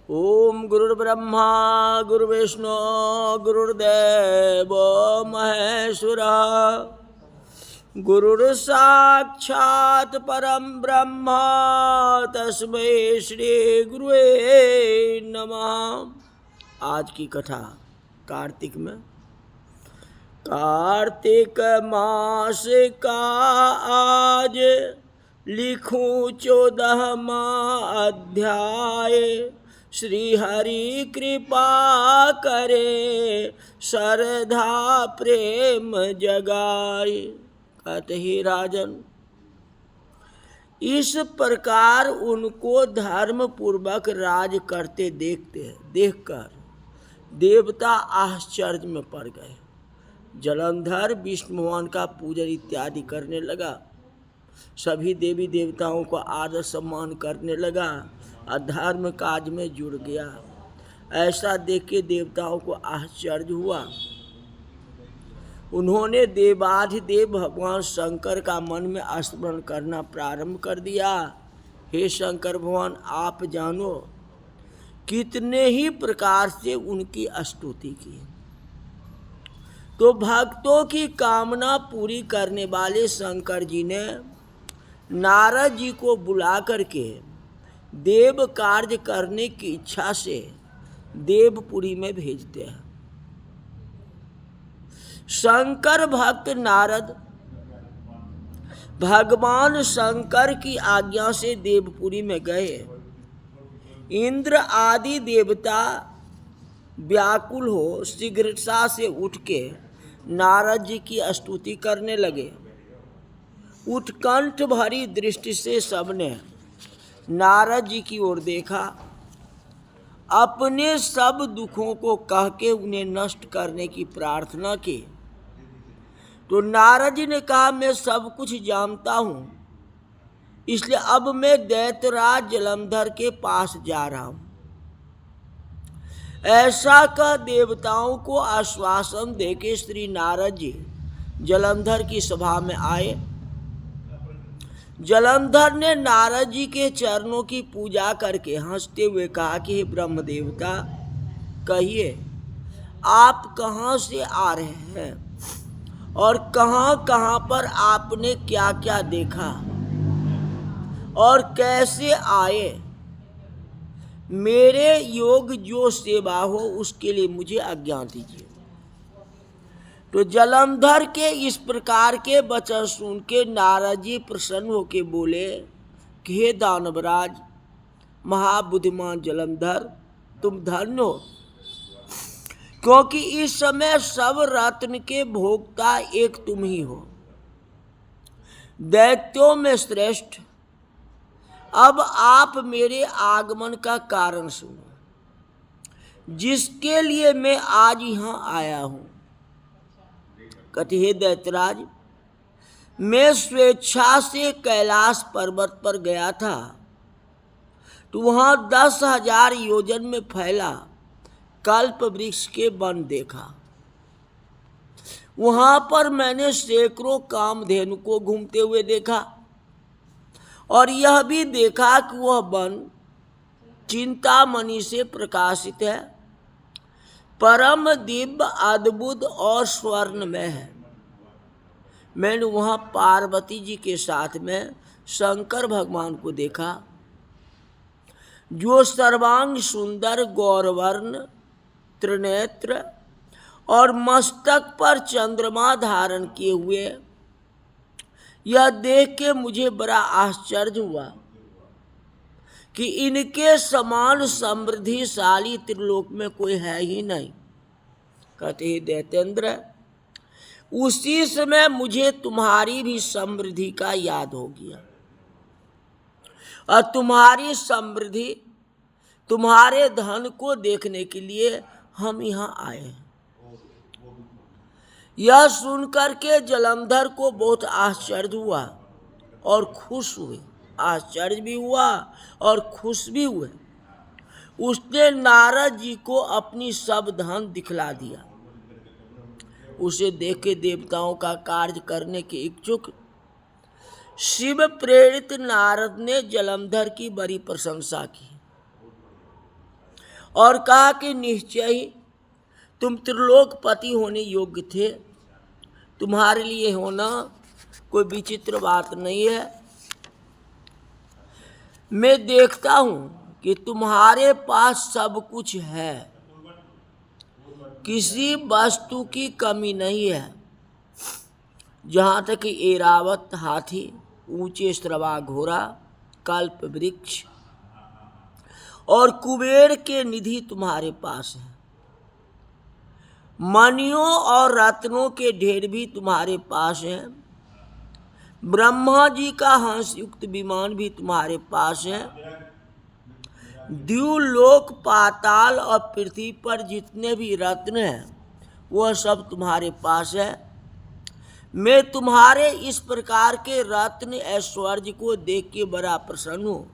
ओम गुरुर्ब्रह्मा गुरुर्विष्णु गुरुर्देव महेश्वरः गुरुर्साक्षात् परम ब्रह्म तस्मै श्री गुरुवे नमः। आज की कथा कार्तिक में, कार्तिक मास का आज लिखूं 14वां अध्याय। श्री हरि कृपा करे श्रद्धा प्रेम जगाए। कहते ही राजन, इस प्रकार उनको धर्म पूर्वक राज करते देखकर देवता आश्चर्य में पड़ गए। जलंधर विष्णु भगवान का पूजन इत्यादि करने लगा, सभी देवी देवताओं को आदर सम्मान करने लगा और धर्म काज में जुड़ गया। ऐसा देख के देवताओं को आश्चर्य हुआ। उन्होंने देवाधिदेव भगवान शंकर का मन में स्मरण करना प्रारंभ कर दिया। हे शंकर भगवान, आप जानो कितने ही प्रकार से उनकी स्तुति की। तो भक्तों की कामना पूरी करने वाले शंकर जी ने नारद जी को बुला करके देव कार्य करने की इच्छा से देवपुरी में भेजते हैं। शंकर भक्त नारद भगवान शंकर की आज्ञा से देवपुरी में गए। इंद्र आदि देवता व्याकुल हो शीघ्रता से उठ के नारद जी की स्तुति करने लगे। उत्कंठ भरी दृष्टि से सबने नारद जी की ओर देखा। अपने सब दुखों को कह के उन्हें नष्ट करने की प्रार्थना की। तो नारद जी ने कहा, मैं सब कुछ जानता हूँ, इसलिए अब मैं दैत्यराज जलंधर के पास जा रहा हूँ। ऐसा कह देवताओं को आश्वासन देके श्री नारद जी जलंधर की सभा में आए। जलंधर ने नारद जी के चरणों की पूजा करके हंसते हुए कहा कि हे ब्रह्म देवता, कहिए आप कहाँ से आ रहे हैं और कहाँ कहाँ पर आपने क्या क्या देखा और कैसे आए। मेरे योग जो सेवा हो उसके लिए मुझे आज्ञा दीजिए। तो जलंधर के इस प्रकार के वचन सुन के नारद जी प्रसन्न होके बोले कि हे दानवराज महाबुद्धिमान जलंधर, तुम धन्य हो, क्योंकि इस समय सब रत्न के भोक्ता एक तुम ही हो, दैत्यों में श्रेष्ठ। अब आप मेरे आगमन का कारण सुनो, जिसके लिए मैं आज यहाँ आया हूँ। कहते हे दैत्यराज, मैं स्वेच्छा से कैलाश पर्वत पर गया था, तो वहाँ 10,000 योजन में फैला कल्प वृक्ष के वन देखा। वहाँ पर मैंने सैकड़ों कामधेनु को घूमते हुए देखा और यह भी देखा कि वह वन चिंतामणि से प्रकाशित है, परम दिव्य अद्भुत और स्वर्णमय है। मैंने वहाँ पार्वती जी के साथ में शंकर भगवान को देखा, जो सर्वांग सुंदर गौरवर्ण त्रिनेत्र और मस्तक पर चंद्रमा धारण किए हुए। यह देख के मुझे बड़ा आश्चर्य हुआ कि इनके समान समृद्धिशाली त्रिलोक में कोई है ही नहीं। कहते ही दैतेंद्र, उसी समय मुझे तुम्हारी भी समृद्धि का याद हो गया और तुम्हारी समृद्धि, तुम्हारे धन को देखने के लिए हम यहाँ आए हैं। यह सुनकर के जलंधर को बहुत आश्चर्य हुआ और खुश हुए। आश्चर्य भी हुआ और खुश भी हुए। उसने नारद जी को अपनी सब धन दिखला दिया। उसे देख के देवताओं का कार्य करने के इच्छुक शिव प्रेरित नारद ने जलंधर की बड़ी प्रशंसा की। और कहा कि निश्चय ही तुम त्रिलोकपति होने योग्य थे, तुम्हारे लिए होना कोई विचित्र बात नहीं है। मैं देखता हूं कि तुम्हारे पास सब कुछ है, किसी वस्तु की कमी नहीं है, जहाँ तक कि ऐरावत हाथी, ऊंचे श्रवा घोड़ा, कल्प वृक्ष और कुबेर के निधि तुम्हारे पास है। मणियों और रत्नों के ढेर भी तुम्हारे पास हैं। ब्रह्मा जी का हंस युक्त विमान भी तुम्हारे पास है। द्युलोक, पाताल और पृथ्वी पर जितने भी रत्न हैं वह सब तुम्हारे पास है। मैं तुम्हारे इस प्रकार के रत्न ऐश्वर्य को देख के बड़ा प्रसन्न हूँ,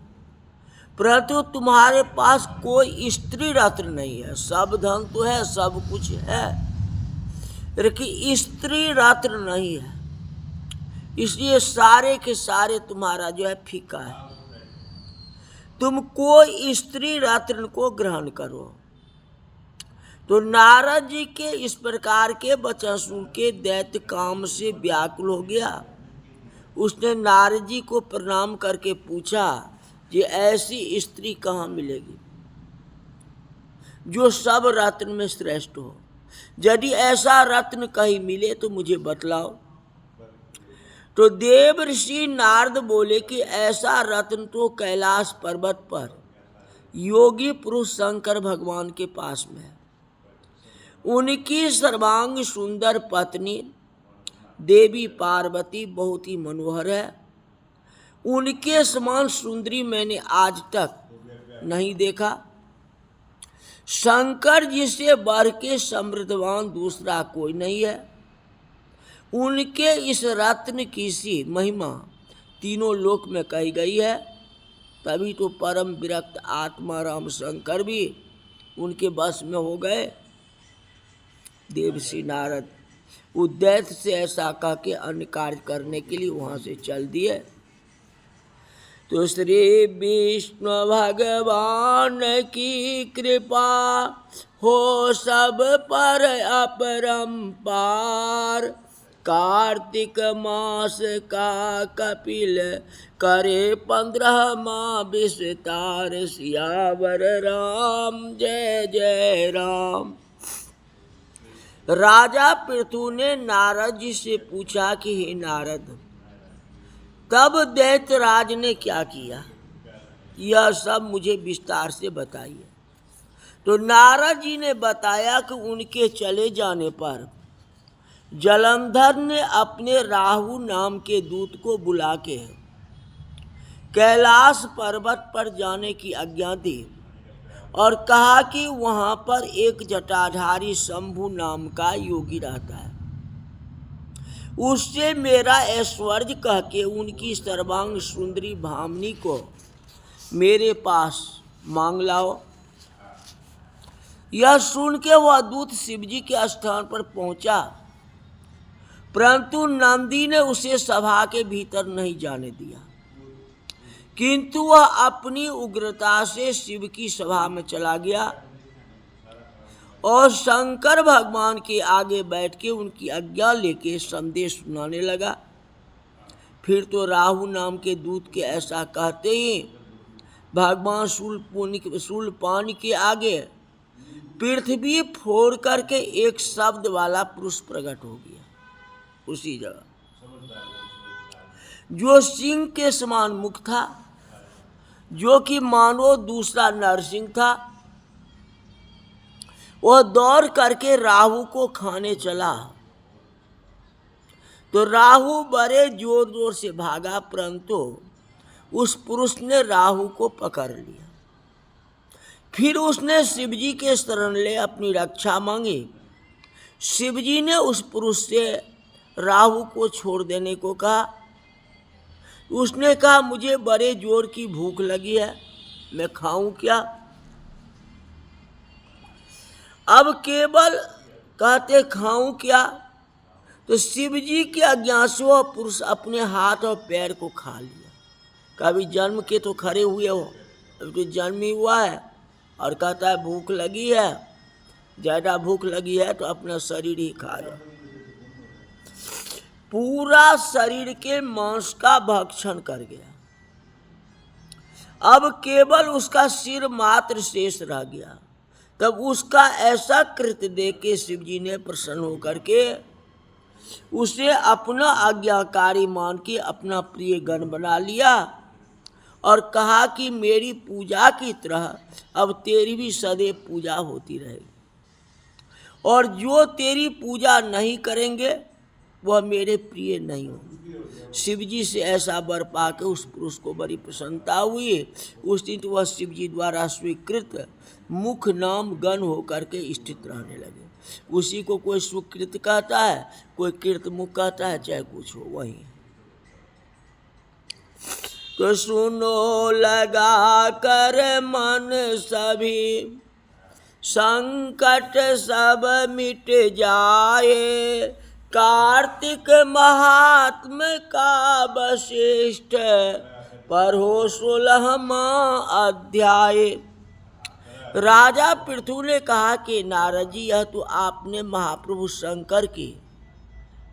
परंतु तुम्हारे पास कोई स्त्री रत्न नहीं है। सब धन तो है, सब कुछ है, लेकिन स्त्री रत्न नहीं है, इसलिए सारे के सारे तुम्हारा जो है फीका है। तुम कोई स्त्री रत्न को ग्रहण करो। तो नारद जी के इस प्रकार के वचन सुन के दैत्य काम से व्याकुल हो गया। उसने नारद जी को प्रणाम करके पूछा कि ऐसी स्त्री कहाँ मिलेगी जो सब रत्न में श्रेष्ठ हो? यदि ऐसा रत्न कहीं मिले तो मुझे बतलाओ। तो देव ऋषि नारद बोले कि ऐसा रत्न तो कैलाश पर्वत पर योगी पुरुष शंकर भगवान के पास में है। उनकी सर्वांग सुंदर पत्नी देवी पार्वती बहुत ही मनोहर है। उनके समान सुंदरी मैंने आज तक नहीं देखा। शंकर जी से बढ़ के समृद्धवान दूसरा कोई नहीं है। उनके इस रत्न की सी महिमा तीनों लोक में कही गई है। तभी तो परम विरक्त आत्मा राम शंकर भी उनके बस में हो गए। देवर्षि नारद उद्दैत से ऐसा कह के अन्य कार्य करने के लिए वहाँ से चल दिए। तो श्री विष्णु भगवान की कृपा हो सब पर अपरंपार। कार्तिक मास का कपिल करे 15 माह विस्तार। सियावर राम जय जय राम। राजा पृथु ने नारद जी से पूछा कि हे नारद, तब दैत्यराज ने क्या किया, यह सब मुझे विस्तार से बताइए। तो नारद जी ने बताया कि उनके चले जाने पर जलंधर ने अपने राहु नाम के दूत को बुला के कैलाश पर्वत पर जाने की आज्ञा दी और कहा कि वहाँ पर एक जटाधारी शंभु नाम का योगी रहता है, उससे मेरा ऐश्वर्य कह के उनकी सर्वांग सुंदरी भामिनी को मेरे पास मांग लाओ। यह सुन के वह दूत शिवजी के स्थान पर पहुंचा, परंतु नंदी ने उसे सभा के भीतर नहीं जाने दिया, किंतु वह अपनी उग्रता से शिव की सभा में चला गया और शंकर भगवान के आगे बैठ के उनकी आज्ञा लेके संदेश सुनाने लगा। फिर तो राहु नाम के दूत के ऐसा कहते ही भगवान शूलपाणि के आगे पृथ्वी फोड़ करके एक शब्द वाला पुरुष प्रकट हो गया। उसी जगह जो सिंह के समान मुख था, जो कि मानो दूसरा नरसिंह था, वह दौड़ करके राहु को खाने चला। तो राहु बड़े जोर जोर से भागा, परंतु उस पुरुष ने राहु को पकड़ लिया। फिर उसने शिवजी के शरण ले अपनी रक्षा मांगी। शिवजी ने उस पुरुष से राहु को छोड़ देने को कहा। उसने कहा, मुझे बड़े जोर की भूख लगी है, मैं खाऊं क्या? अब केवल कहते खाऊं क्या, तो शिवजी के आज्ञा से वह पुरुष अपने हाथ और पैर को खा लिया। कभी जन्म के तो खड़े हुए हो, अभी तो जन्म ही हुआ है, और कहता है भूख लगी है, ज़्यादा भूख लगी है तो अपना शरीर ही खा लो। पूरा शरीर के मांस का भक्षण कर गया। अब केवल उसका सिर मात्र शेष रह गया। तब उसका ऐसा कृत्य देख के शिव जी ने प्रसन्न होकर के उसे अपना आज्ञाकारी मान के अपना प्रिय गण बना लिया और कहा कि मेरी पूजा की तरह अब तेरी भी सदैव पूजा होती रहेगी, और जो तेरी पूजा नहीं करेंगे वह मेरे प्रिय नहीं होंगे। शिव जी से ऐसा वर पाके उस पुरुष को बड़ी प्रसन्नता हुई। उस दिन वह शिव जी द्वारा स्वीकृत मुख नाम गण होकर के स्थित रहने लगे। उसी को कोई सुकृत कहता है, कोई कृत मुख कहता है, चाहे कुछ हो वही। तो सुनो लगा कर मन सभी, संकट सब मिट जाए, कार्तिक महात्म का वशिष्ठ पढ़ो 16वां अध्याय। राजा पृथु ने कहा कि नारद जी, यह तो आपने महाप्रभु शंकर की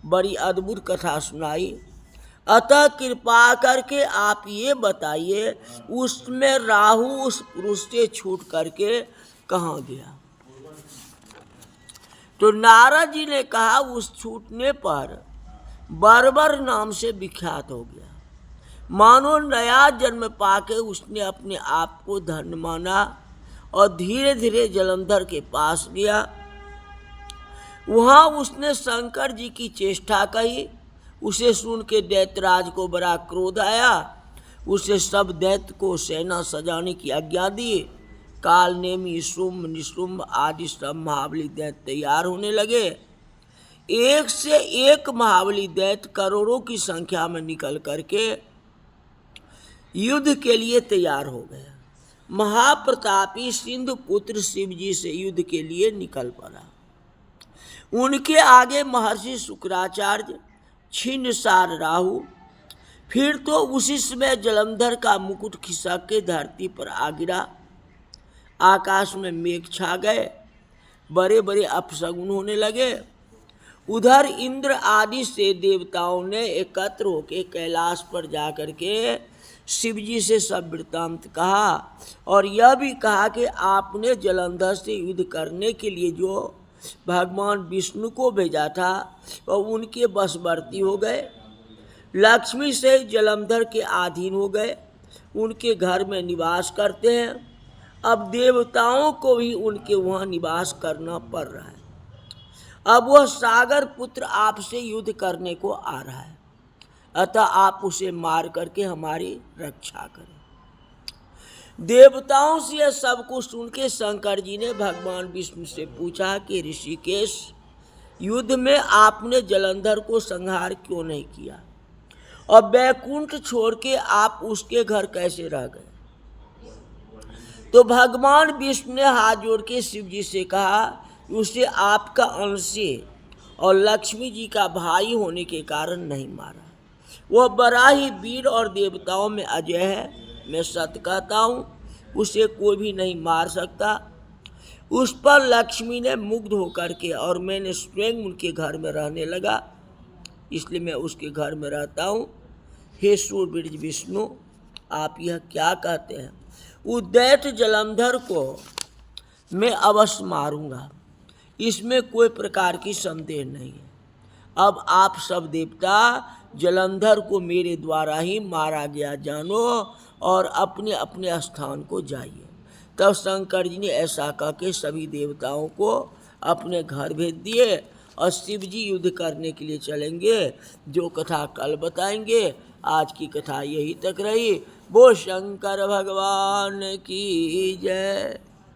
बड़ी अद्भुत कथा सुनाई, अतः कृपा करके आप ये बताइए उसमें राहु उस पुरुष से छूट करके कहाँ गया। तो नारद जी ने कहा उस छूटने पर बर्बर नाम से विख्यात हो गया। मानो नया जन्म पाके उसने अपने आप को धन्य माना और धीरे धीरे जलंधर के पास गया। वहाँ उसने शंकर जी की चेष्टा कही। उसे सुन के दैत्यराज को बड़ा क्रोध आया। उसे सब दैत्य को सेना सजाने की आज्ञा दी। काल नेमी शुंभ निशुंभ आदि सब महाबली दैत्य तैयार होने लगे। एक से एक महाबली दैत्य करोड़ों की संख्या में निकल करके युद्ध के लिए तैयार हो गए। महाप्रतापी सिंधु पुत्र शिव जी से युद्ध के लिए निकल पड़ा। उनके आगे महर्षि शुक्राचार्य, छिन्नसार राहु। फिर तो उसी समय जलंधर का मुकुट खिसक के धरती पर आ गिरा। आकाश में मेघ छा गए, बड़े बड़े अपशगुन होने लगे। उधर इंद्र आदि से देवताओं ने एकत्र होकर कैलाश पर जाकर के शिव जी से सब वृत्तांत कहा और यह भी कहा कि आपने जलंधर से युद्ध करने के लिए जो भगवान विष्णु को भेजा था वह उनके वशवर्ती हो गए। लक्ष्मी से जलंधर के अधीन हो गए, उनके घर में निवास करते हैं। अब देवताओं को भी उनके वहाँ निवास करना पड़ रहा है। अब वह सागर पुत्र आपसे युद्ध करने को आ रहा है, अतः आप उसे मार करके हमारी रक्षा करें। देवताओं से यह सब कुछ सुन के शंकर जी ने भगवान विष्णु से पूछा कि ऋषिकेश, युद्ध में आपने जलंधर को संहार क्यों नहीं किया और बैकुंठ छोड़ के आप उसके घर कैसे रह गए। तो भगवान विष्णु ने हाथ जोड़ के शिव जी से कहा, उसे आपका अंशी और लक्ष्मी जी का भाई होने के कारण नहीं मारा। वह बड़ा ही वीर और देवताओं में अजय है। मैं सत्य कहता हूँ, उसे कोई भी नहीं मार सकता। उस पर लक्ष्मी ने मुग्ध होकर के और मैंने स्वयं उनके घर में रहने लगा, इसलिए मैं उसके घर में रहता हूँ। हे सूर्यवीर विष्णु, आप यह क्या कहते हैं? उदैत जलंधर को मैं अवश्य मारूंगा, इसमें कोई प्रकार की संदेह नहीं है। अब आप सब देवता जलंधर को मेरे द्वारा ही मारा गया जानो और अपने अपने स्थान को जाइए। तब शंकर जी ने ऐसा कह के सभी देवताओं को अपने घर भेज दिए और शिव जी युद्ध करने के लिए चलेंगे। जो कथा कल बताएंगे, आज की कथा यही तक रही। वो शंकर भगवान की जय।